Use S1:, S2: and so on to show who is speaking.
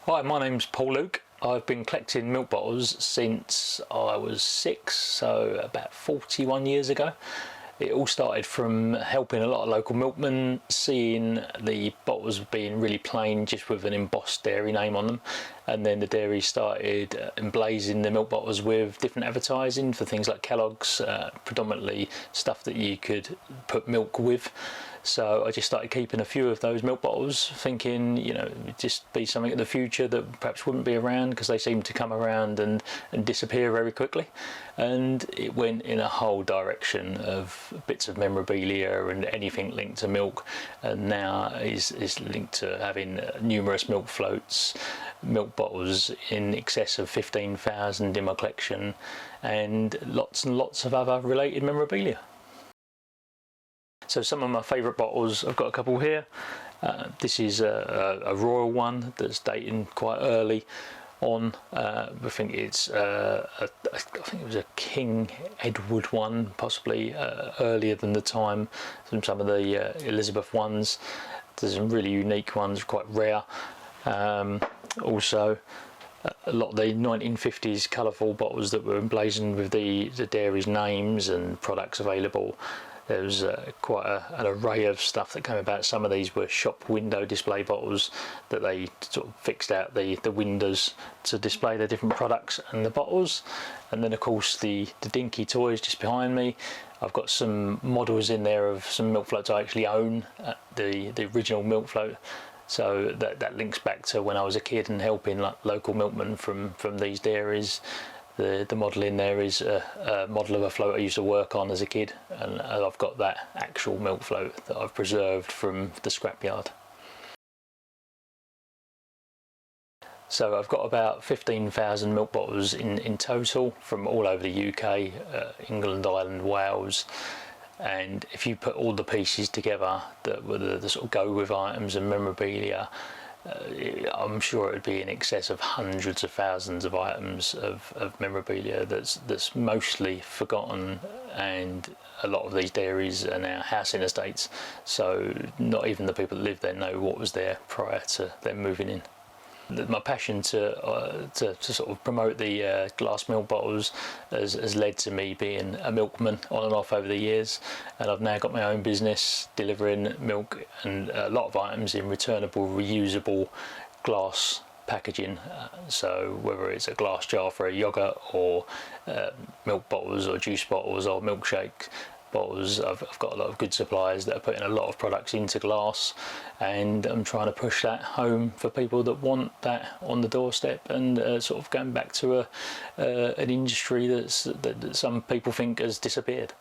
S1: Hi, my name's Paul Luke. I've been collecting milk bottles since I was 6, so about 41 years ago. It all started from helping a lot of local milkmen, seeing the bottles being really plain just with an embossed dairy name on them, and then the dairy started emblazing the milk bottles with different advertising for things like Kellogg's, predominantly stuff that you could put milk with. So I just started keeping a few of those milk bottles, thinking, you know, it'd just be something in the future that perhaps wouldn't be around, because they seem to come around and disappear very quickly. And it went in a whole direction of bits of memorabilia and anything linked to milk, and now is linked to having numerous milk floats, milk bottles in excess of 15,000 in my collection, and lots of other related memorabilia. So some of my favourite bottles, I've it couple here. This is a royal one that's dating quite early on. I think it's I think it was a King Edward one, possibly earlier than the time than some of the Elizabeth ones. There's some really unique ones, quite rare. Also a lot of the 1950s colourful bottles that were emblazoned with the dairies names and products available. There was quite an array of stuff that came about. Some of these were shop window display bottles that they sort of fixed out the windows to display the different products and the bottles. And then of course the Dinky toys just behind me. I've got some models in there of some milk floats I actually own, the original milk float. So that links back to when I was a kid and helping like local milkmen from these dairies. The model in there is a model of a float I used to work on as a kid, and I've got that actual milk float that I've preserved from the scrapyard. So I've got about 15,000 milk bottles in total from all over the UK, England, Ireland, Wales. And if you put all the pieces together that were the sort of go with items and memorabilia, I'm sure it would be in excess of hundreds of thousands of items of memorabilia that's mostly forgotten, and a lot of these dairies are now housing estates, so not even the people that live there know what was there prior to them moving in. My passion to sort of promote the glass milk bottles has led to me being a milkman on and off over the years, and I've now got my own business delivering milk and a lot of items in returnable, reusable glass packaging. So whether it's a glass jar for a yogurt, or milk bottles or juice bottles or milkshake bottles, I've got a lot of good suppliers that are putting a lot of products into glass, and I'm trying to push that home for people that want that on the doorstep, and sort of going back to an industry that some people think has disappeared.